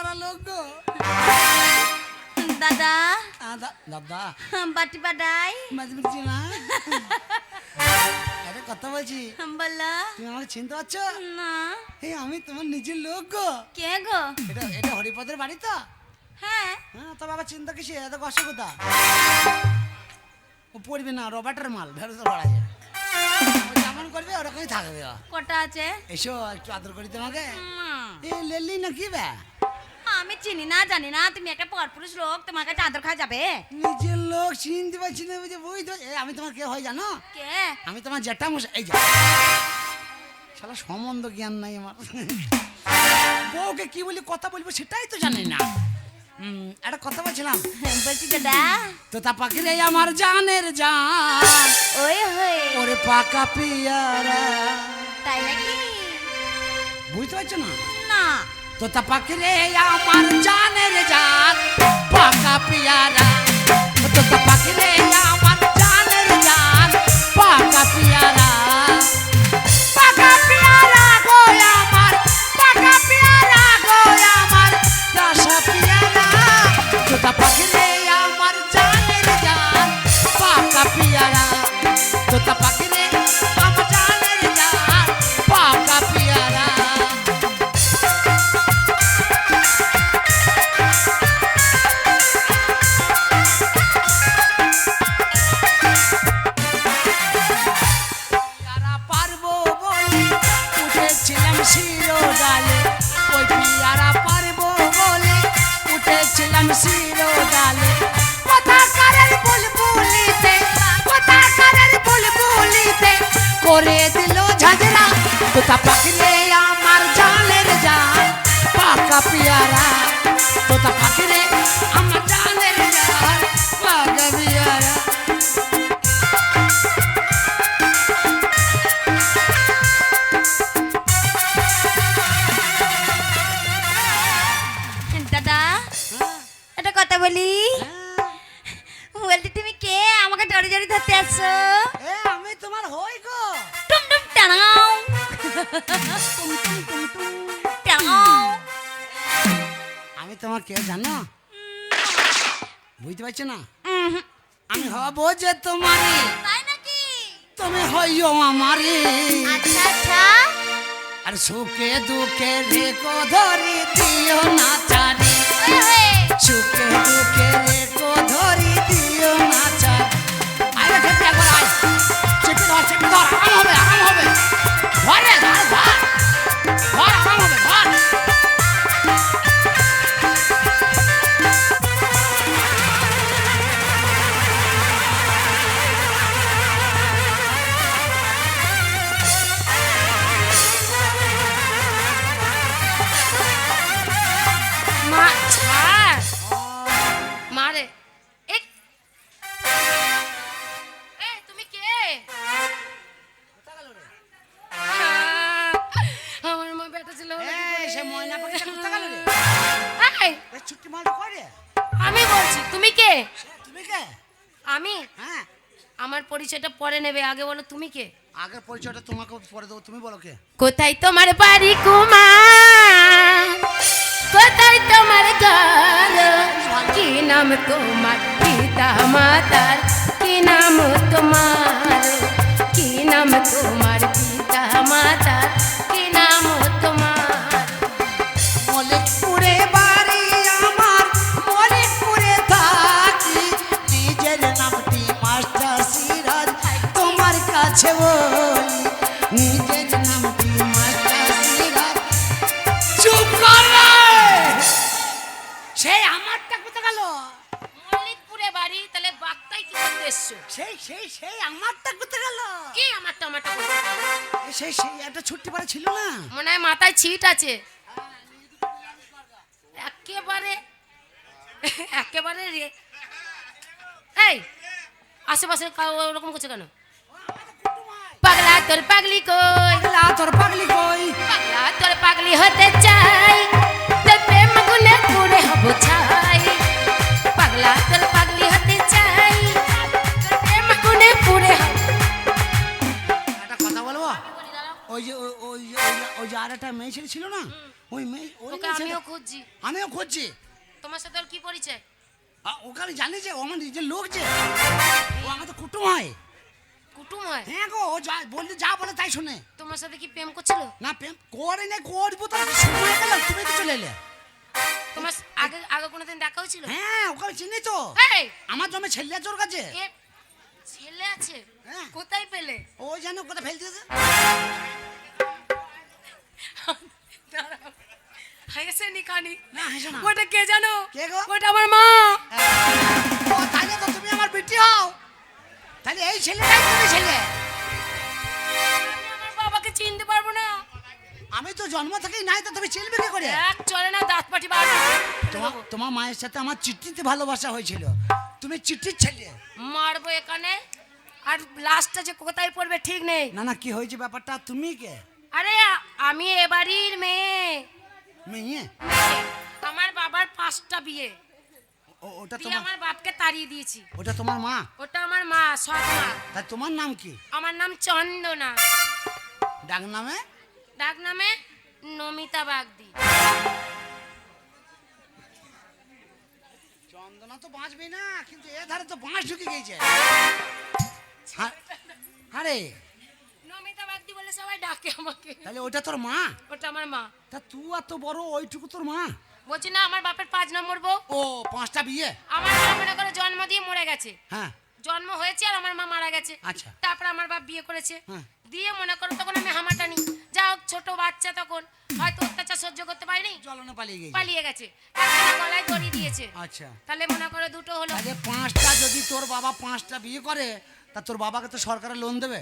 পাড়া লোক গো। দাদা দাদা বাটি পাঠাই মাঝে মাঝে না আরে কথা বলছি বললা তুমি আমাকে চিনতে পারছো না এই আমি তোমার নিজের লোক গো। কে গো এটা এটা হরিপদের বাড়ি তো? হ্যাঁ হ্যাঁ তো বাবা চিন্তা কিসে এত কষ্ট কোথা ও পড়বে না রবার্টের মাল ভেরোতে পড়া যায় ও যেমন করবে ওরকমই থাকবে ও। কটা আছে এসো একটু আদর করি তোমাকে না, এ লেলি না কি বে আমি চিনি না জানি না তুমি একটা পরপুরুষ লোক তোমার কাছে আদর খাওয়া যাবে নিজের লোক চিনতে পারছি না বুঝতে আমি তোমার কে হয় জানো কে আমি তোমার জ্যাঠা মশাই এই যে শালা সম্বন্ধ জ্ঞান নাই আমার বউকে কি বলি কথা বলবো সেটাই তো জানি না একটা কথা বলছিলাম বলছি দাদা তো তা পাখি রে আমার জানের জান ওই হয়ে ওরে পাকা পিয়ারা তাই নাকি বুঝতে পারছো না না তো তা পাখি রে আমার জানের জান পাকা পিয়ারা তো তা পাখি রে আমার জানের জান পাকা পিয়ারা পাকা পিয়ারা গো আমার পাকা পিয়ারা গো আমার দশা পিয়ারা তো তা পাখি রে আমার জানের জান পাকা পিয়ারা তো তা পাখি রে আমার জানের জান পাকা পিয়ারা শিরোডালে ওই পিয়ারা পারবো বলে উঠেছিলাম শিরোডালে কোথাকারের বুলবুলিতে কোথাকারের বুলবুলিতে করে দিল ঝাঁঝরা কোথা পাখিরে আমার জানের জান পাকা পিয়ারা কোথা পাখিরে আমার জানের জান পাকা পিয়ারা দাদা একটা কথা বলি বলছি তুমি কে আমাকে জড়ি জড়ি ধরতে আসছো এ আমি তোমার হই গো টুম টুম টানাও টুম টুম টুম টুম টানাও আমি তোমার কে জানো বুঝতে পারছো না আমি হব যে তোমারই তাই নাকি তুমি হইও আমারই আচ্ছা আচ্ছা আর সুখে দুঃখে রেখো ধরি দিও না চারি সুখে দুঃখে রেখো ধরি দিও না চারি আরে খেতে একবার আয় চেপে ধর আরাম হবে ঘরে ধর আরাম হবে ধর মা ছাড় মারে এক এই তুমি কে আমার মা বেটা ছিল সে ময়না পাখিটা কোথা গেল রে এই এ ছুটি মালটা করে আমি বলছি তুমি কে তুমি কে আমি হ্যাঁ আমার পরিচয়টা পরে নেবে আগে বলো তুমি কে আগের পরিচয়টা তোমাকে পরে দেবো তুমি বলো কে কোথায় তোমার বাড়ি কুমার কোথায় তোমার ঘর কি নাম তোমার পিতা মাতার কি নাম তোমার কি নাম তোমার পিতা মাতার কি নাম তোমার মলিকপুরে বাড়ি আমার মলিকপুরে থাকি নিজের নামটি মাস্টার সিরাজ তোমার কাছে বলি নিজের নামটি মাস্টার সিরাজ চুপ কর সেই আমারটা কোথা গেল মল্লিকপুরে বাড়ি তাহলে বাক্তাই কি করতে এসছো সেই আমারটা কোথা গেল কি আমার টমেটো সেই একটা ছুটি পারে ছিল না মনে হয় মাথায় ছিট আছে একেবারে একেবারে রে এই আশেপাশে ওরকম করছে কেন পাগলা তোর পাগলি কই তোর পাগলি কই পাগলা তোর পাগলি হতে চাই তোর প্রেম গুনে পুরে হব ছাই পাগলা তোর পাগলি হতে চাই তোর প্রেম গুনে পুরে একটা কথা বলবো ওই যে আর একটা মেয়ে মেয়ে ছেলে ছিল না, ওই মেয়ে ওই ওকে মেয়ে ছেলে- আমিও খুঁজছি। আমিও খুঁজছি। তোমার সাথে ওর কি পরিচয়? ওখানে জানি যে ও আমার নিজের লোক যে, ও আমার তো কুটুম হয়। কুটুম হয়? হ্যাঁ গো, ও যা বলতে যা বলে তাই শুনে। তোমার সাথে কি প্রেম করছিল? না প্রেম করে না, করবো তো সময় গেল, তুমি তো চলে এলে। তোমার আগে আগে কোনোদিন দেখা হয়েছিল? হ্যাঁ ওকে আমি চিনি তো, এই, আমার জমে ছেলে আছে ওর কাছে। এ ছেলে আছে? হ্যাঁ। কোথায় পেলে? ওই জানো কোথায় ফেল দিয়েছে। দাঁড়াও, হাসে নি কানি। না হেসো না। ওটা কে জানো? কে গো? ওটা আমার মা। ও তাহলে তো তুমি আমার বিটি হও, তাহলে এই ছেলেটাই তুমি ছেলে। আমি আমার বাবাকে চিনতে পারবো না। আমি তো জন্ম থেকেই নাই, তো তুমি চিনবে কি করে? এক চলে না, দাঁত পাটি বার তোমার মায়ের সাথে আমার চিঠিতে ভালোবাসা হয়েছিল, তুমি চিঠির ছেলে। মারবো এখানে, আর লাস্টটা যে কোথায় পড়বে ঠিক নেই। না না কি হয়েছে ব্যাপারটা, তুমি কে? আরে আমি এ বাড়ির মেয়ে। মেয়ে? আমার বাবার 5টা বিয়ে ওটা দিয়ে তোমার, আমার বাপকে তাড়িয়ে দিয়েছি। ওটা তোমার মা? ওটা আমার মা, সৎ মা। তা তোমার নাম কি? আমার নাম চন্দনা, ডাক নামে? ডাক নামে নমিতা বাগদি। চন্দনা তো বাঁচবে না, কিন্তু এ ধারে তো বাঁশ ঢুকে গেছে। আরে নমিতা বাগদি বলে সবাই ডাকে আমাকে। তাহলে ওটা তোর মা? ওটা আমার মা। তা তুই এত বড়, ওইটুকু তোর মা? বলছি না, আমার বাপের 5 নম্বর বউ। ও 5টা বিয়ে? আমার মা মনে করে জন্ম দিয়ে মরে গেছে। হ্যাঁ জন্ম হয়েছে আর আমার মা মারা গেছে। আচ্ছা। তারপর আমার বাপ বিয়ে করেছে। হ্যাঁ। দিয়ে মনে করো তখন আমি হামাটানি, যা হোক ছোট বাচ্চা, তখন হয়তো অত্যাচার সহ্য করতে পারিনি, জলনে পালিয়ে গেছে। পালিয়ে গেছে। তারপরে গলায় দড়ি দিয়েছে। আচ্ছা, তাহলে মনে করো দুটো হলো। তাহলে 5টা, যদি তোর বাবা 5টা বিয়ে করে, তা তোর বাবাকে তো সরকারের লোন দেবে।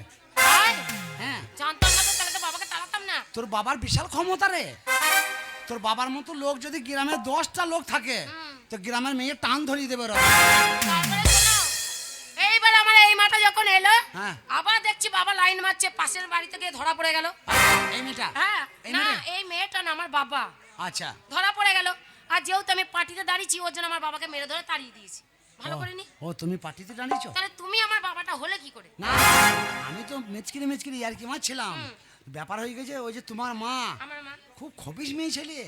আর হ্যাঁ, জানতাম না তো, তাহলে তো বাবাকে তাড়াতাম না। তোর বাবার বিশাল ক্ষমতা রে। তোর বাবার মতো লোক যদি গ্রামে 10টা লোক থাকে, তো গ্রামের মেয়ে টান ধরিয়ে দেবে ওরা। তারপরে শোনো, এইবার আমার এই মাটা যখন এলো, হ্যাঁ। আবার দেখছি বাবা লাইন মারছে, পাশের বাড়িতে গিয়ে ধরা পড়ে গেল। এই মেয়েটা? হ্যাঁ, এই না মেয়েটা? এই মেয়েটা না, আমার বাবা আচ্ছা। ধরা পড়ে গেল। আর যেহেতু আমি পার্টিতে দাঁড়িয়েছি, ওর জন্য আমার বাবাকে মেরে ধরে তাড়িয়ে দিয়েছি। ভালো ও, করিনি? ও তুমি পার্টিতে দাঁড়িয়েছো? তাহলে তুমি আমার বাবাটা হলে কি করে? না, আমি তো মেচকিরি আর কি মারছিলাম। ব্যাপার হয়ে গেছে, ওই যে তোমার মা আমার মা খুব খবিস মেয়ে ছেলে।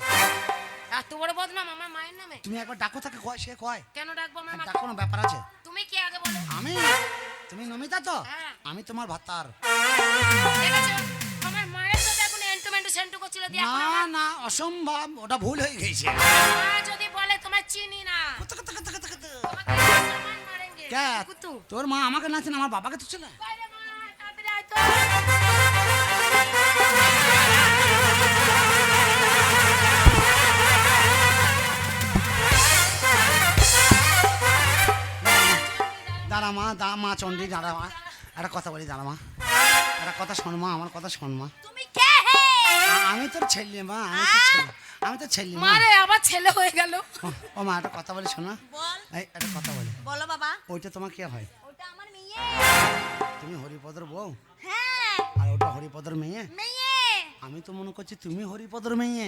এত বড় বদনাম আমার মায়ের নামে। তুমি একবার ডাকো তাকে, কয় সে কয়। কেন ডাকবো আমার মাকে? ডাকো না, ব্যাপার আছে। তুমি কে আগে বলো? আমি? তুমি নমিতা তো? হ্যাঁ। আমি তোমার ভাতার। দেখেছো, আমার মায়ের সাথে এখন এন্টুমেন্টু সেন্টু করছিল, দিয়ে এখন না আমার না, অসম্ভব, ওটা ভুল হয়ে গেছে। মা যদি বলে তোমায় চিনি না, তোমাকে মুসলমান মারেঙ্গে। কে? কুতু। তোর মা আমাকে না চেনে, আমার বাবাকে তো চেনে। বাইরে মা, তাড়াতাড়ি আয় তো। দাঁড়া মা, মা চন্ডী, দাঁড়া মা, একটা কথা বলি, দাঁড়া মা, একটা কথা শোন মা, আমার কথা শোন মা। তুমি কে হে? আমি তোর ছেলে মা, আমি তো ছেলে মা। মারে আবার ছেলে হয়ে গেল। ও মা, একটা কথা বলি শোনা। বল। এই একটা কথা বলি। বলো বাবা। ওইটা তোমার কে হয়? ওটা আমার মেয়ে। তুমি হরিপদর বউ, হ্যাঁ, আর ওটা হরিপদর মেয়ে। মেয়ে। আমি তো মনে করছি তুমি হরিপদর মেয়ে।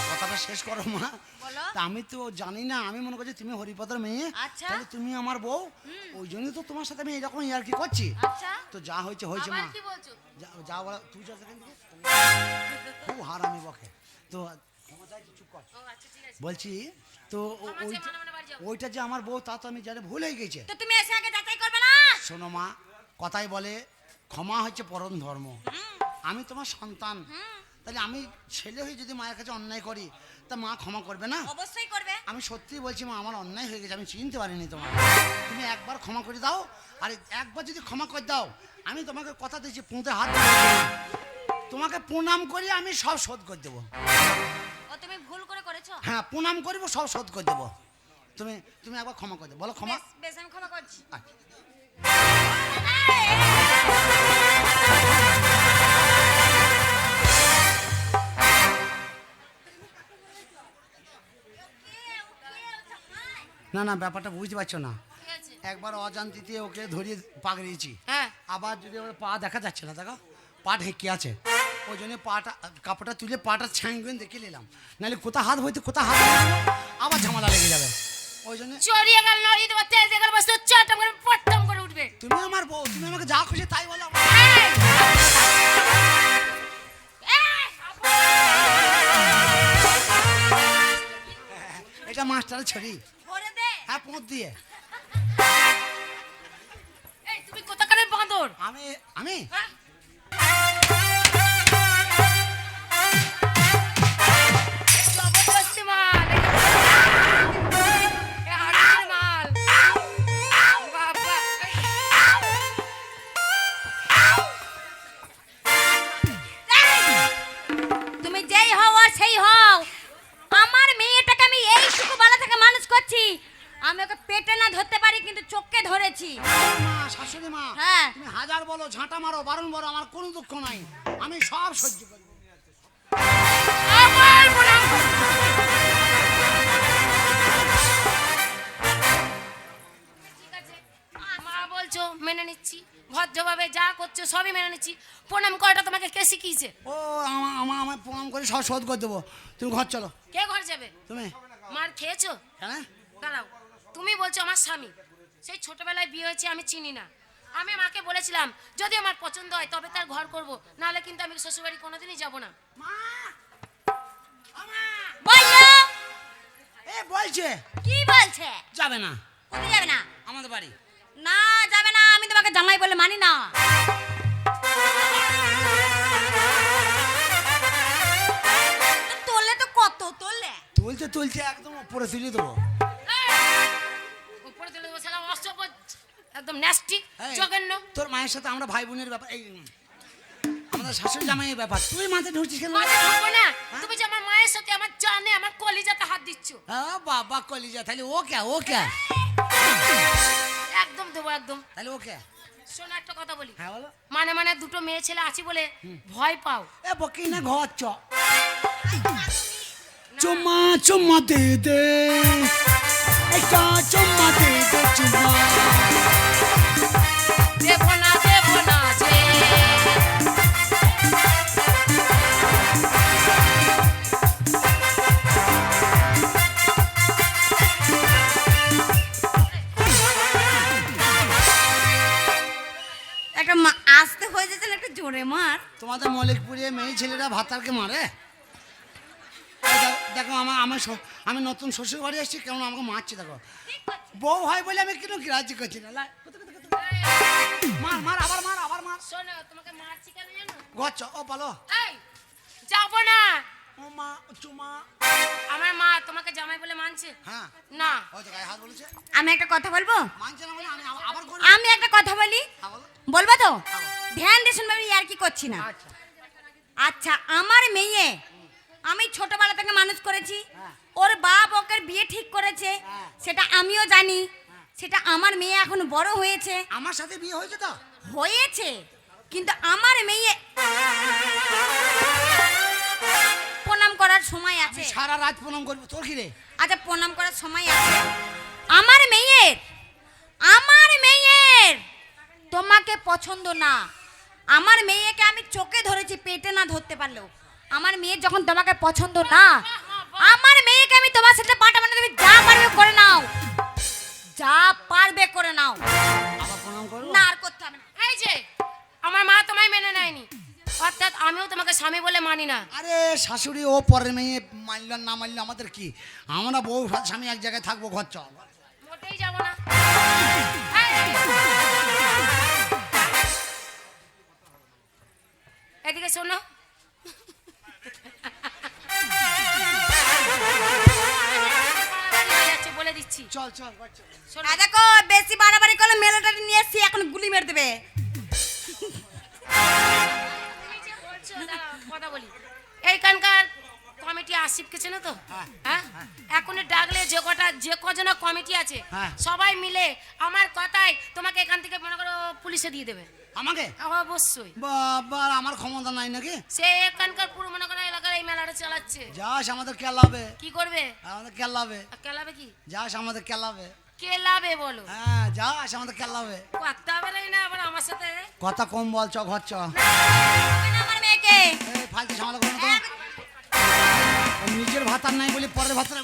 কথাটা শেষ করো মা। বলো। তা আমি তো জানি না, আমি মনে করছি তুমি হরিপদর মেয়ে। আচ্ছা। তাহলে তুমি আমার বউ, ওই জন্যই তো তোমার সাথে আমি এরকম ইয়ার্কি করছি। আচ্ছা। তো যা হয়েছে হয়েছে মা। আবার কি বলছো? যা বলা তুই যা সেখান থেকে। খুব হারামি বকে তো। ক্ষমা চাইছি, চুপ কর। ও আচ্ছা, ঠিক আছে। বলছি তো আমার যে মনে মনে বাড়ি যাবো। ওইটা যে আমার বউ, তা তো আমি জানি ভুল হয়ে গেছে। তো তুমি এসে আগে যাচাই করবে না? শোনো মা, কথাই বলে ক্ষমা হচ্ছে পরম ধর্ম। আমি তোমার সন্তান, তাহলে আমি ছেলে হয়ে যদি মায়ের কাছে অন্যায় করি, তা মা ক্ষমা করবে না? অবশ্যই করবে। আমি সত্যি বলছি মা, আমার অন্যায় হয়ে গেছে, আমি চিনতে পারিনি তোমার। তুমি একবার ক্ষমা করে দাও, আর একবার যদি ক্ষমা করে দাও, আমি তোমাকে কথা দিয়েছি, পুঁতে হাত দিয়ে তোমাকে প্রণাম করি, আমি সব শোধ করে দেবো। ও তুমি ভুল করেছো? হ্যাঁ, প্রণাম করবো, সব শোধ করে দেবো। তুমি তুমি একবার ক্ষমা করে দেবো, বলো ক্ষমা। বেশ, বেশ, আমি ক্ষমা করছি। আচ্ছা। না না, ব্যাপারটা বুঝতে পারছো না। ঠিক আছে। একবার অজান্তিতে ওকে ধরিয়ে পাগড়িয়েছি, হ্যাঁ। আবার যদি ওর পা দেখা যাচ্ছে না, দেখো পা ঢেকে আছে, ওই জন্য পাটা, কাপড়টা তুলে পাটা ছ্যাঁগুন দেখে নিলাম, নাহলে কোথা হাত হইতে কোথা হাত হইতে আবার ঝামেলা লেগে যাবে। ওই জন্য চড়িয়ে গেল, নড়িয়ে দেবো, তেজে গেল, বসে চটম করে পট্টম করে উঠবে। তুমি আমার বউ, তুমি আমাকে যা খুশি তাই বলো। এই! এই! মাস্টার ছড়ি ভরে দে। হ্যাঁ পোঁত দিয়ে এই তুমি কোথাকারের বাঁদর? আমি আমি হ্যাঁ? জবরদস্তি মাল, এ হাড়ির মাল। বাবা, তুমি যেই হও আর সেই হও, আমার মেয়েটাকে আমি এইটুকু বেলা থেকে মানুষ করছি। আমি ওকে পেটে না ধরতে পারি কিন্তু চোখে ধরেছি। মা শাশুড়ি মা হ্যাঁ। তুমি হাজার বলো ঝাঁটা মারো বারণ বলো আমার কোনো দুঃখ নাই আমি সব সহ্য করি আমার প্রণাম করো। ঠিক আছে, মা বলছো মেনে নিচ্ছি, ভদ্রভাবে যা করছো সবই মেনে নিচ্ছি। প্রণাম করাটা তোমাকে কে শিখিয়েছে? ও আমার প্রণাম করে সব শোধ করে দেবো তুমি ঘর চলো কে ঘর যাবে? তুমি মার খেয়েছো? হ্যাঁ দাঁড়াও, তুমি বলছো আমার স্বামী, সেই ছোটবেলায় বিয়ে হয়েছে আমি চিনি না। আমি মাকে বলেছিলাম যদি আমার পছন্দ হয় তবে তার ঘর করব, নাহলে কিন্তু আমি শ্বশুরবাড়ি কোনোদিনই যাব না। বললো এ বলছে কি বলছে? যাবে না কোথায় যাবে না? আমাদের বাড়ি না যাবে না, আমি তোমাকে জামাই বলে মানি না। তোলে তো কত তোলে। তুলছে তুলছে একদম উপরে তুলে দেবো উপরে তুলে দেবো, শালা অসভ্য, একদম ন্যাস্টি, এই, জঘন্য। তোর মায়ের সাথে আমরা ভাই বোনের ব্যাপার এই আমাদের শাশুড়ি জামাইয়ের ব্যাপার তুই মাথায় ঢুকছিস কেন মাঝে ঢুকবো না, তুমি যে আমার মায়ের সাথে আমার জানে আমার কলিজাতে হাত দিচ্ছ। বাবা কলিজা তাহলে ও কে একদম দেবো একদম। তাহলে ও কে শোনো একটা কথা বলি, হ্যাঁ বলো মানে মানে দুটো মেয়ে ছেলে আছি বলে ভয় পাও। এ বকি না ঘর চ চুম্মা চুম্মা দে দে একটা চুম্মা দে দে চুম্মা দেবো না যে একটা আসতে হয়ে যাচ্ছে না, একটা জোরে মার। তোমাদের মলিকপুরে মেয়ে ছেলেরা ভাতারকে মারে দেখো আমি নতুন শ্বশুর বাড়ি এসেছি কেমন আমাকে মারছে দেখো বউ হয় বলে আমি কেন রাজি করছি না মার আবার মার শোনো, তোমাকে মারছি কেন জানো? ঘর চ ও পালো এই যাবো না। ও মা চুমা আমার মা তোমাকে জামাই বলে মানছে হ্যাঁ না? ওই তো গায়ে হাত বলেছে আমি একটা কথা বলবো, মানছে না বলে আমি আবার করবো আমি একটা কথা বলি, হ্যাঁ, বলো। বলবো তো? ধ্যান দিয়ে শুনবে, আমি আর কি করছি না। আচ্ছা আচ্ছা, আমার মেয়ে আমি ছোটবেলা থেকে মানুষ করেছি, হ্যাঁ। ওর বাপ ওকে বিয়ে ঠিক করেছে, হ্যাঁ। সেটা আমিও জানি। সেটা আমার মেয়ে এখন বড় হয়েছে আমার সাথে বিয়ে হয়েছে তো হয়েছে কিন্তু আমার মেয়ে প্রণাম করার সময় আমি আছে। সারা রাত প্রণাম করবো তোর কি রে আচ্ছা, প্রণাম করার সময় আছে। আমার মেয়ের তোমাকে পছন্দ না। আমার মেয়েকে আমি চোখে ধরেছি, পেটে না ধরতে পারলেও। আমার মেয়ের যখন তোমাকে পছন্দ না, আমার মেয়েকে আমি তোমার সাথে পাঠাবো না। তুমি যা পারবে করে নাও, যা পারবে করে নাও। আবার প্রণাম করবো না আর করতে হবে না। এই যে আমার মা তোমায় মেনে নেয়নি, অর্থাৎ আমিও তোমাকে স্বামী বলে মানি না। আরে শাশুড়ি ও পরের মেয়ে মানল না মানলে আমাদের কি আমরা বউ স্বামী এক জায়গায় থাকবো ঘর চল মোটেই যাবো না। এদিকে শোনো, বলে দিচ্ছি, চল চল ঘর চল। শোনো, দেখো বেশি বাড়াবাড়ি করলে মেলাটা নিয়ে এসছি, এখন গুলি মেরে দেবে। তুমি যে বলছো, দাঁড়াও, কথা বলি। এইখানকার কমিটি আসিফকে চেনো তো? হ্যাঁ। হ্যাঁ, এখনই ডাকলে যে কজনা কমিটি আছে হ্যাঁ। সবাই মিলে আমার কথায় তোমাকে এখান থেকে মনে করো পুলিশে দিয়ে দেবে। আমাকে অবশ্যই। বাবা আমার ক্ষমতা নাই নাকি সে এখানকার পুরো মনে করো এলাকার এই মেলাটা চালাচ্ছে। যাস আমাদের কেলাবে কি করবে? আমাদের কেলাবে কেলাবে কি? যাস আমাদের কেলাবে কেলাবে বলো? হ্যাঁ যাস আমাদের কেলাবে কথা বেরোয় না আবার আমার সাথে। কথা কম বল চ ঘর চ আমার মেয়েকে এই ফালতু ঝামেলা করো না তো ও নিজের ভাতার নাই বলি পরের ভাতারে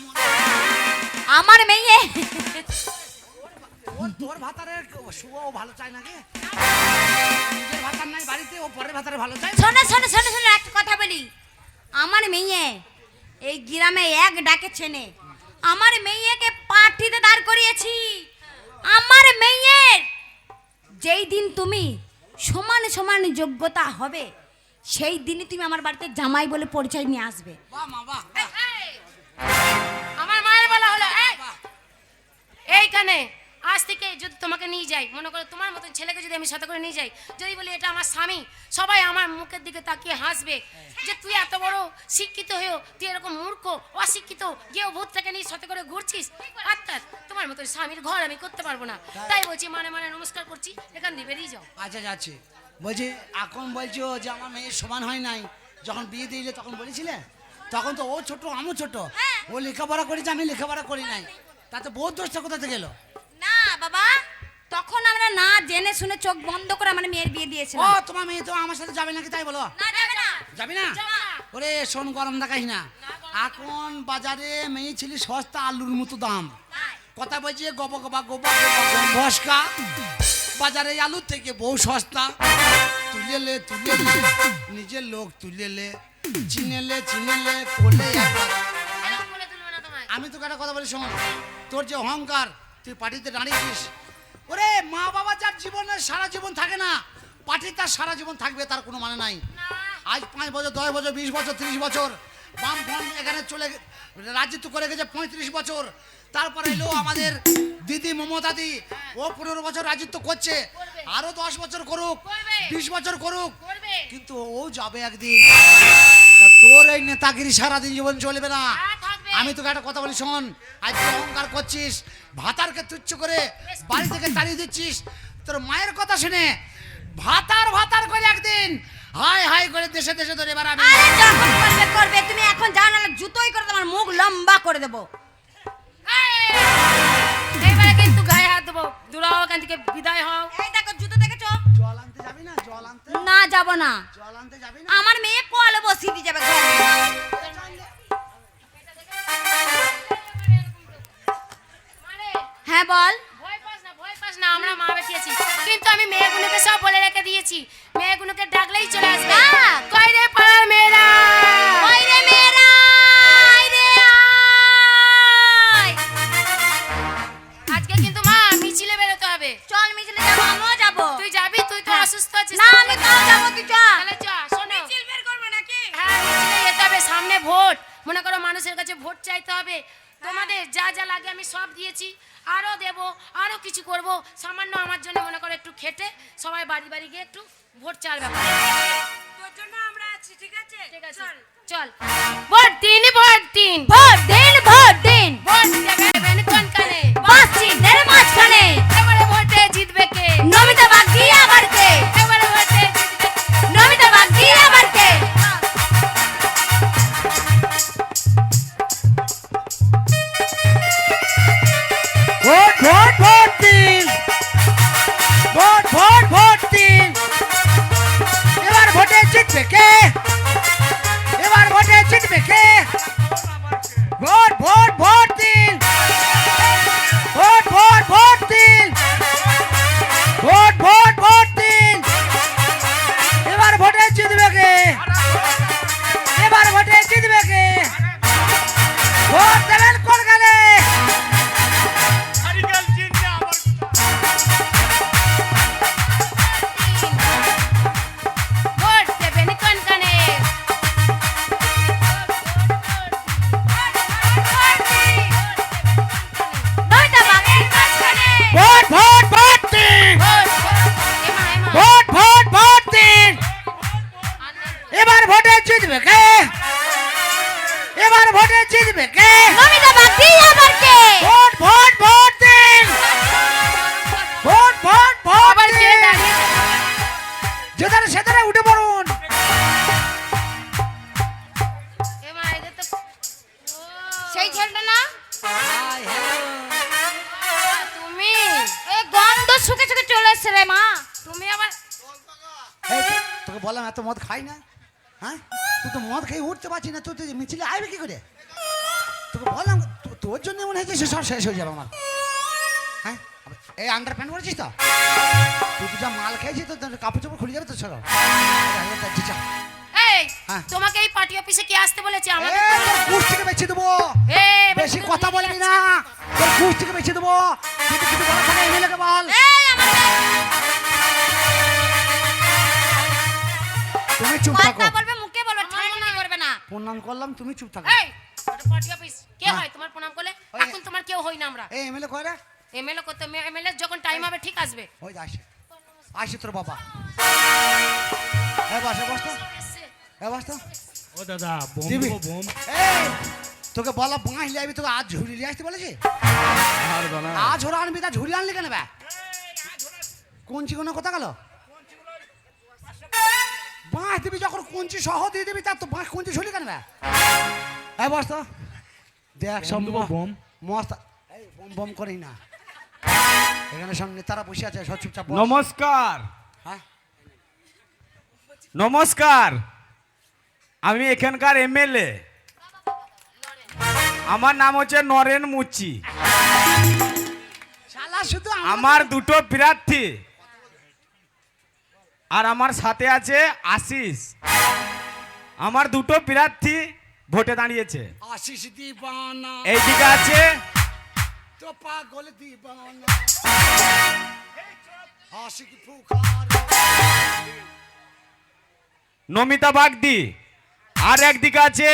আমার মেয়ে তোর ভাতারে শুভ ও ভালো চায় নাকি নিজের ভাতার নাই বাড়িতে ও পরের ভাতারে ভালো চায় শোনো শোনো শোনো শোনো, একটা কথা বলি। আমার মেয়ে এই গ্রামে এক ডাকে চেনে, আমার মেয়েকে পার্টিতে দাঁড় করিয়েছি। আমার মেয়ের যেই দিন তুমি সমান সমান যোগ্যতা হবে সেই দিনই তুমি আমার বাড়িতে জামাই বলে পরিচয় নিয়ে আসবে। বাহ মা বাহ বাহ। আমার মায়ের বলা হলো এই, বাহ। এইখানে আজ থেকে যদি তোমাকে নিয়ে যাই, মনে করো তোমার মতন ছেলেকে যদি আমি সাথে করে নিয়ে যাই, যদি বলি এটা আমার স্বামী, সবাই আমার মুখের দিকে তাকিয়ে হাসবে যে তুই এত বড় শিক্ষিত হয়েও তুই এরকম মূর্খ অশিক্ষিত গিয়েও ভূত থেকে নিয়ে সাথে করে ঘুরছিস। অর্থাৎ তোমার মতন স্বামীর ঘর আমি করতে পারবো না। তাই বলছি মানে মানে নমস্কার করছি, এখান দিয়ে বেরিয়ে যাও। আচ্ছা যাচ্ছে বলছি এখন বলছো যে আমার মেয়ের সমান হয় নাই, যখন বিয়ে দিয়েছিলে তখন বলেছিলে? তখন তো ও ছোট আমিও ছোট, ও লেখাপড়া করেছে আমি লেখাপড়া করি নাই, তাতে বহুত দোষটা কোথা থেকে এলো? না বাবা, তখন আমরা না জেনে শুনে চোখ বন্ধ করে আমার মেয়ের বিয়ে ও দিয়েছিলাম। তোমার মেয়ে তো আমার সাথে যাবে নাকি তাই বলো? না যাবে না। যাবি না? যাবো না। ওরে শোন, গরম দেখাস না। এখন বাজারে মেয়ে ছেলে সস্তা আলুর মতো দাম। কথা বলছে গবা গবা গবা ভস্কা, বাজারে আলুর থেকে বউ সস্তা। তুলেলে তুলেলে নিজের লোক তুলেলে, চিনেলে চিনেলে কোলে একবার। এরকম বলে তুলবে না তোমায়। আমি তোকে একটা কথা বলি শোন, তোর যে অহংকার, তুই পার্টিতে দাঁড়িয়েছিস। ওরে মা বাবা যার জীবনে সারা জীবন থাকে না, পার্টি তার সারা জীবন থাকবে তার কোনো মানে নাই। না। আজ 5 বছর 10 বছর 20 বছর 30 বছর বাম ফ্রন্ট এখানে চলে রাজত্ব করে গেছে 35 বছর। তারপরে এলো আমাদের দিদি মমতাদি, ও 15 বছর রাজত্ব করছে, আরো 10 বছর করুক, করবে। 20 বছর করুক, করবে। কিন্তু ও যাবে একদিন। তা তোর এই নেতাগিরি সারাদিন জীবন চলবে না। হ্যাঁ, থাকবে। আমি তোকে একটা কথা বলি শোন, আজ তুই অহংকার করছিস, ভাতারকে তুচ্ছ করে বাড়ি থেকে তাড়িয়ে দিচ্ছিস, তোর মায়ের কথা শুনে ভাতার ভাতার করে একদিন হাই হাই করে দেশে দেশে ধরে বেড়াবি। আরে যখন করবে করবে, তুমি এখন যাও, নাহলে জুতোই করে তোমার মুখ লম্বা করে দেবো। এইবারে কিন্তু গায়ে হাত দেবো, দূরাও এখান থেকে বিদায় হও। এই দেখো জুতো দেখেছো? জল আনতে যাবি না? জল আনতে, না যাব না। জল আনতে যাবি না? আমার মেয়ে কলে বসিয়ে দিয়ে যাবে ঘরে। মারে, হ্যাঁ বল। ভয় পাস না, আমরা মা বেটি আছি। কিন্তু আমি মেয়েগুলোকে সব বলে রেখে দিয়েছি, মেয়েগুলোকে ডাকলেই চলে আসবে। ডাক। কই রে পাড়ার মেয়েরা, ওই রে মেয়েরা, আয় রে আয়। আজকে কিন্তু মা মিছিলে বেরোতে হবে। চল মিছিলে যাবো, আমিও যাবো। তুই যাবি? তুই তো হ্যাঁ। অসুস্থ আছিস। না আমি তাও যাবো, তুই চল। তাহলে চ, শোনো। মিছিল বের করবো নাকি? হ্যাঁ, মিছিলে যেতে হবে। সামনে ভোট, মনে করো মানুষের কাছে ভোট চাইতে হবে। তোমাদের যা যা লাগে আমি সব দিয়েছি, আরো দেব, আরো কিছু করব। সামান্য আমার জন্য মনে করো একটু খেটে সবাই বাড়ি বাড়ি গিয়ে একটু ভোট চাল ব্যাপার। তোর জন্য আমরা আছি, ঠিক আছে? ঠিক আছে, চল। ভোট দিন, ভোট দিন, ভোট দিন, ভোট দিন। ভোট দেবেন কোন কানে? বাসিন্দের মাঝখানে এবারে ভোটে জিতবে কে? নমিতা বাগদি আবার কে? এবারে ভোটে জিতবে কে? নমিতা বাগদি আবার কে? ভোট ভোট ভোট দিন, ভোট ভোট ভোট দিন। এবার ভোটে জিতবে কে? এবার ভোটে জিতবে কে? ভোট ভোট ভোট দিন, ভোট ভোট ভোট দিন, ভোট ভোট ভোট দিন। এবার ভোটে জিতবে কে? এবার ভোটে জিতবে কে? ভোট দেবেন কোন গানে? ভোট দেবেন কোন কানে? নমিতা বাগদির মাঝখানে ভোট ভোট ভোট দিন, ভোট ভোট ভোট দিন। এবার ভোটে জিতবে কে? এবার ভোটে জিতবে কে? নমিতা বাগদি আবার কে? ভোট ভোট ভোট দিন, ভোট ভোট ভোট আবার কে দিন। দাঁড়িয়েছে? যেদারে সেদারে উঠে পড়ুন। এমা, এদের তো- ও, সেই ছেলেটা না? তুমি এ গন্ধ শুকে শুকে চলে এসছে রে মা। তুমি আবার এই তোকে বললাম এত মদ খাই না, হ্যাঁ? তুই তো মদ খেয়ে উঠতে পারছিস না, তুই মিছিলে আসবে কি করে? তোকে বললাম তোর জন্য মনে হয়েছে সে সব শেষ হয়ে যাবে আমার, হ্যাঁ? এই আন্ডার প্যান্ট করেছিস তো? তুই তো যা মাল খেয়েছিস তো তোর কাপড় চোপড় খুলে যাবে তো সব। এই হ্যাঁ। তোমাকে এই পার্টি অফিসে কি আসতে বলেছে? আমাকে কুষ্টিকে বেছে দেবো, এই বেশি কথা বলে বলবি না, তোর ঘুষ থেকে বেঁচে দেবো। যদি কিছু বলা থাকে এমএলএ কে বল। এই আমার তুমি চুপ থাকো। কথা বলবে মুখে বলো, ঠান্ডা করবে না। প্রণাম করলাম, তুমি চুপ থাকো। এই ওটা পার্টি অফিস কে হ্যাঁ। হয় তোমার প্রণাম করলে? ওই- এখন তোমার কেউ হই না আমরা। এই এমএলএ কয় রে? এমএলএ করতে এমএলএ যখন টাইম হবে ঠিক আসবে। ওই যে আসে, আসে তোর বাবা। বস বস তো, বস তো। ও দাদা বোম দিবি? দেবো, বোম। এই তোকে বলা বাঁশ লিয়ে আবি, তোকে আজ ঝুড়ি লিয়ে আসতে বলেছি। আর বানা আজ ওরা আনবি, তা ঝুড়ি আনলি কেন বে? কঞ্চি কোনো কথা গেল? বাঁশ দিবি যখন কঞ্চি সহ দিয়ে দিবি, তার তো বাঁশ কঞ্চি ঝুলি কেন বে? বস তো দেখ সব বোম দেবো, বোম। মস্ত। এই বম বম করি না, এখানে সব নেতারা বসে আছে, সব চুপচাপ বস। নমস্কার, হ্যাঁ নমস্কার। আমি এখানকার এমএলএ, আমার নাম হচ্ছে নরেন মুচি। শালা শুধু আমার দুটো প্রার্থী আর আমার সাথে আছে আশিস। আমার দুটো প্রার্থী ভোটে দাঁড়িয়েছে। আশিস দিবানা এইদিকে আছে তো পাগল দিবানা, আশিক ফুকার। নমিতা বাগদি, আর একদিকে আছে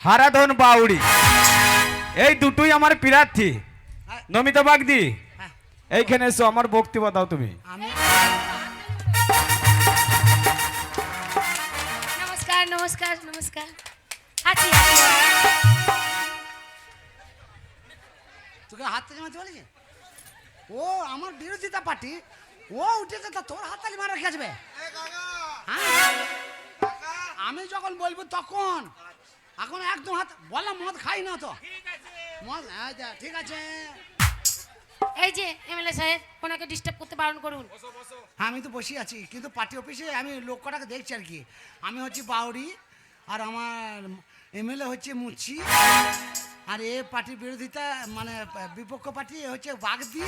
হারাধন বাউড়ি। এই দুটোই আমার প্রার্থী। নমিতা বাগদি, হ্যাঁ, এইখানে এসো, আমার বক্তব্য দাও তুমি। আমি নমস্কার নমস্কার নমস্কার। আছি আছি। তোকে হাত তালি মারতে বলেছি? ও আমার বিরোধিতা পার্টি, ও উঠেছে, তা তোর হাত তালি মারা রেখে আসবে? হ্যাঁ? আমি যখন বলবো তখন, এখন একদম হাত বললাম, মদ খাই না তো মদ। আচ্ছা, ঠিক আছে। এই যে এমএলএ সাহেব, ওনাকে ডিস্টার্ব করতে বারণ করুন। হ্যাঁ, আমি তো বসে আছি, কিন্তু পার্টি অফিসে আমি লোক কটাকে দেখছি আর কি। আমি হচ্ছি বাউরি, আর আমার এমএলএ হচ্ছে মুচি, আর এ পার্টির বিরোধিতা মানে বিপক্ষ পার্টি হচ্ছে বাগদি।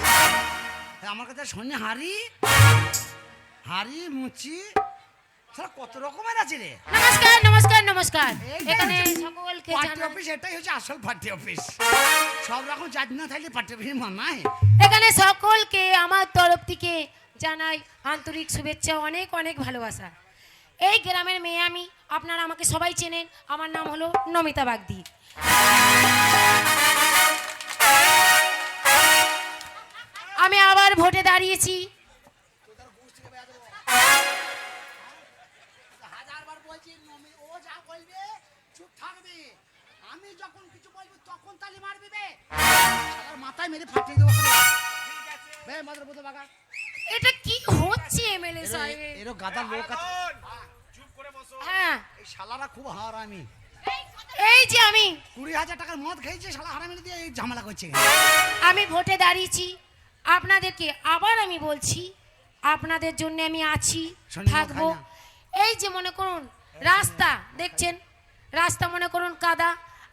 আমার কাছে শোনে হারি হারি মুচি, সারা কত রকমের আছে রে। নমস্কার নমস্কার নমস্কার। এইটাই এখানে হচ্ছে সকলকে পার্টি জানাই, অফিস, এটাই হচ্ছে আসল পার্টি অফিস। সব রকম জাতি না থাকলে পার্টি অফিস মানায়। এখানে সকলকে আমার তরফ থেকে জানাই আন্তরিক শুভেচ্ছা, অনেক অনেক ভালোবাসা। এই গ্রামের মেয়ে আমি, আপনারা আমাকে সবাই চেনেন। আমার নাম হলো নমিতা বাগদি। আমি আবার ভোটে দাঁড়িয়েছি। হাজারবার বলছি, ও যা বলবে চুপ থাকবে, আমি যখন কিছু বলবো তখন তালি মারবি বে। শালার মাথায় মেরে ফাটিয়ে দেবো। বে মাদ্র বুদ্ধ বাগা, এটা কি হচ্ছে এমএলএ সাহেব? এরো গাদার লোক আছে। হ্যাঁ, এই শালারা খুব হারামি। এই যে আমি 20,000 টাকার মদ খেয়েছে, শালা হারামি দিয়ে এই ঝামেলা করছে। আমি ভোটে দাঁড়িয়েছি। আপনাদেরকে আবার আমি বলছি, আপনাদের জন্য আমি আছি, শোনো, থাকবো। খাই এই যে মনে করুন রাস্তা দেখছেন, রাস্তা মনে করুন কাদা।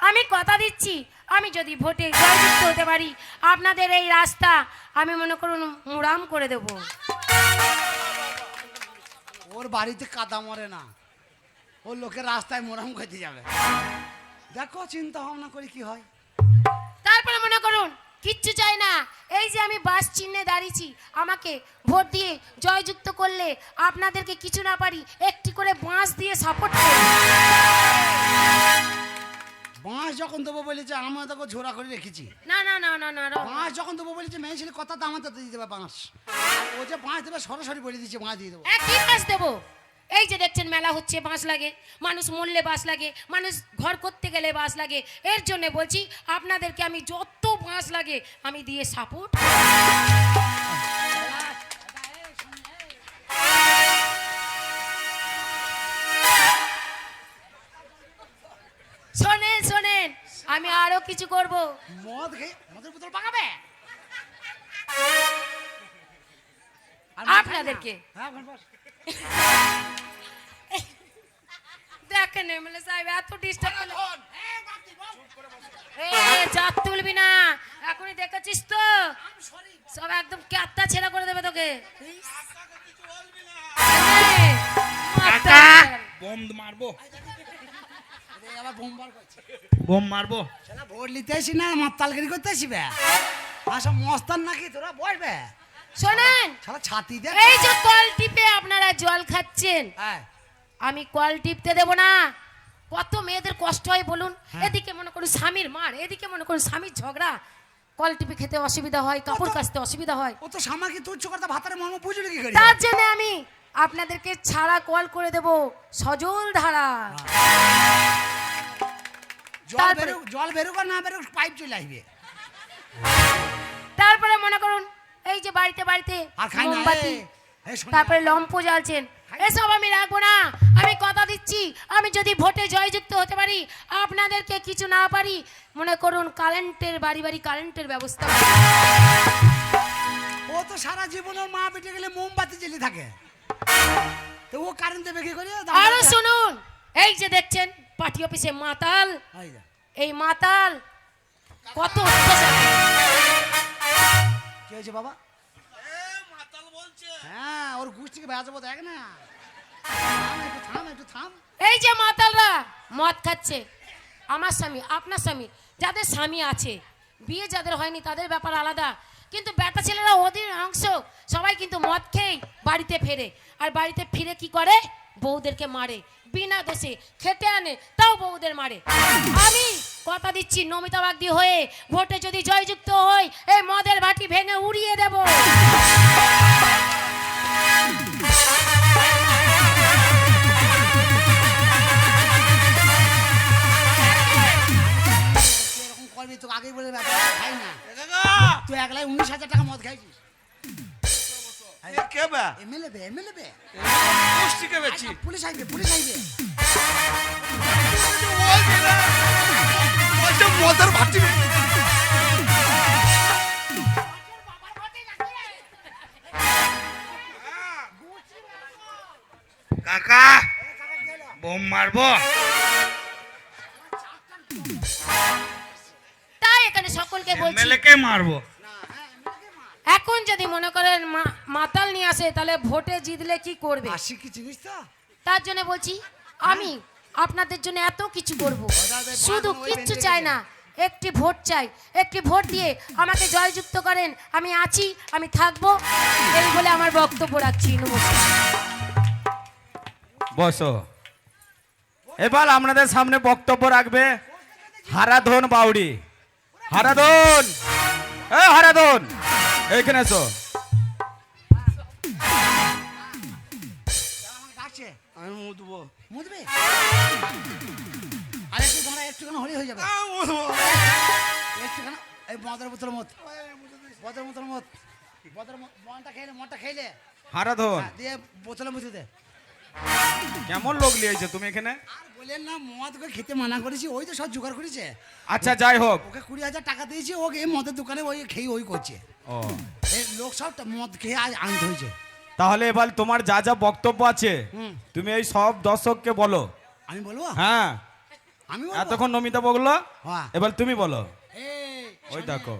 আমি কথা দিচ্ছি, আমি যদি ভোটে জয়যুক্ত হতে পারি, আপনাদের এই রাস্তা আমি মনে করুন মুরাম করে দেব। ওর বাড়িতে কাদা মরে না, ওর লোকের রাস্তায় মোরাম খেতে যাবে। দেখো চিন্তা ভাবনা করি কি হয়। তারপরে মনে করুন কিচ্ছু চাই না, এই যে আমি বাস চিহ্নে দাঁড়িয়েছি, আমাকে ভোট দিয়ে জয়যুক্ত করলে আপনাদেরকে কিছু না পারি, একটি করে বাঁশ দিয়ে সাপোর্ট করুন। বাঁশ যখন দেবো বলেছে, আমরা তোকে ঝোড়া করে রেখেছি। না না না না না না। বাঁশ যখন দেবো বলেছে, মেয়ে ছেলে কথা তো আমাদের দিয়ে দেবে বাঁশ। ও যে বাঁশ দেবে সরাসরি বলে দিচ্ছে বাঁশ দিয়ে দেবো। কি বাঁশ দেবো? এই যে দেখছেন মেলা হচ্ছে, বাঁশ লাগে, মানুষ মরলে বাঁশ লাগে, মানুষ ঘর করতে গেলে বাঁশ লাগে। এর জন্য বলছি আপনাদেরকে আমি যত বাঁশ লাগে আমি দিয়ে সাপোর্ট। শোনেন শোনেন, আমি আরো কিছু করব। মদ খেয়ে মদের বোতল পাকাবে আপনাদেরকে। হ্যাঁ বস। দেখেন এমএলএ সাহেব এত ডিস্টার্ব করলে, চাপ তুলবি না, এখনই দেখেছিস তো সব একদম ক্যাপটা ছেড়া করে দেবে তোকে। বোম মারবো। আবার বোমবার করছে বোম মারবো। শালা ভোট নিতে আসি না মাতালগিরি করতে আসি বে আসা মস্তান নাকি তোরা বসবে শোনেন, শালা ছাতি দে এই যে কল টিপে আপনারা জল খাচ্ছেন, হ্যাঁ আমি কল টিপতে দেব না। কত মেয়েদের কষ্ট হয় বলুন, হ্যাঁ। এদিকে মনে করুন স্বামীর মার, এদিকে মনে করুন স্বামীর ঝগড়া, কল টিপে খেতে অসুবিধা হয়, কাপড় কাচতে অসুবিধা হয়। ও তো সামাকে তুচ্ছ করতে ভাতারে মর্ম বুঝলি কি করি তার জন্য আমি আপনাদেরকে ছাড়া কল করে দেব সজল ধারা। জল বেরুক আর না বেরুক পাইপ চলে আসবে তারপরে মনে করুন এই যে বাড়িতে বাড়িতে আর খাই না মোমবাতি, এই শোন না। তারপরে লম্প জ্বালছেন, এসব আমি রাখবো না। আমি কথা দিচ্ছি, আমি যদি ভোটে জয়যুক্ত হতে পারি, আপনাদেরকে কিছু না পারি, মনে করুন কারেন্টের বাড়ি বাড়ি কারেন্টের ব্যবস্থা হবে। ও তো সারা জীবন ওর মা বেটে গেলে মোমবাতি জ্বেলে থাকে তো ও কারেন্ট দেবে কি করে আরো শুনুন, এই যে দেখছেন পার্টি অফিসে মাতাল, এই মাতাল কত অত্যাচার। কি হয়েছে বাবা হ্যাঁ ওর গুষ্টিকে বেঁচাবো দেখ না একটু থাম এই যে মাতালরা মদ খাচ্ছে, আমার স্বামী আপনার স্বামী, যাদের স্বামী আছে, বিয়ে যাদের হয়নি তাদের ব্যাপার আলাদা, কিন্তু বেটা ছেলেরা অধিকাংশ সবাই কিন্তু মদ খেয়ে বাড়িতে ফেরে, আর বাড়িতে ফিরে কি করে, বউদেরকে মারে, বিনা দোষে খেটে আনে তাও বউদের মারে। আমি কথা দিচ্ছি নমিতা বাগদি হয়ে ভোটে যদি জয়যুক্ত হই, এই মদের বাটি ভেঙে উড়িয়ে দেব। এরকম করবি তোকে আগেই বলে ব্যাপার খাই না তুই একলাই 19,000 টাকা মদ খাইছিস কে বে এমএলএ গোষ্ঠীকে বেচি পুলিশ আইবে মদের ভাটি কাকা বোম মারবো তাই এখানে সকলকে বলছি, এমএলএ মারবো এখন যদি মনে করেন মাতাল নিয়ে আসে, তাহলে ভোটে জিতলে কি করবে? আসি কি জিনিস তো তার জন্য বলছি আমি আপনাদের জন্য এত কিছু করব, শুধু ওই কিচ্ছু বেঁধে চাই রেখে। না, একটি ভোট চাই, একটি ভোট দিয়ে আমাকে জয়যুক্ত করেন, আমি আছি, আমি থাকবো, এই বলে আমার বক্তব্য রাখছি। নমস্কার। বসো। এবার আপনাদের সামনে বক্তব্য রাখবে হারাধন বাউড়ি। হারাধন, হারাধন এইখানে এসো। ডাকছে আমি মুদবো মুদবে আর একটু দাঁড়া একটুখানি হলেই হয়ে যাবে একটুখানি এই মদের বোতল মদ মদটা খেলে হারাধন দিয়ে বোতলে মুছে দে কেমন লোক লিয়েছে তুমি এখানে? আর বলেন না মদ ওকে খেতে মানা করেছি, ওই তো সব জোগাড় করেছে। আচ্ছা যাই হোক। ওকে 20,000 টাকা দিয়েছি, ওকে এই মদের দোকানে ওই খেয়ে ওই করছে। ও এই লোক সব মদ খেয়ে আজ আনতে হয়েছে। তাহলে এবার তোমার যা যা বক্তব্য আছে হুম। তুমি এই সব দর্শককে বলো। আমি বলবো হ্যাঁ, আমি এতক্ষণ নমিতা বললো, হ্যাঁ। এবার তুমি বলো। এই ওই দেখো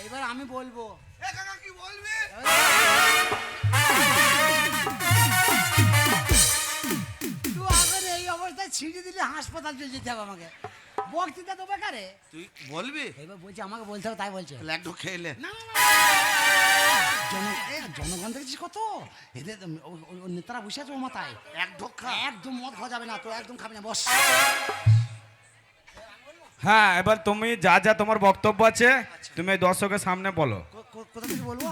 এবার আমি বলবো কাকা কি বলবি তুই আগে এই অবস্থায় ছিঁড়ে দিলে হাসপাতাল চলে যেতে হবে আমাকে। বক্তৃতা তো বেকারে। তুই বলবি এবার বলছি আমাকে বলতে হবে, তাই বলছে তাহলে একটু খেলে না জনগণ দেখছিস কত এদের ওই নেতারা বসে আছে ও মাথায় এক ঢোকা একদম মদ খাওয়া যাবে না, তো একদম খাবি না বস। হ্যাঁ, এবার তুমি যা যা তোমার বক্তব্য আছে তুমি এই দর্শকের সামনে বলো। কোথা থেকে বলবো?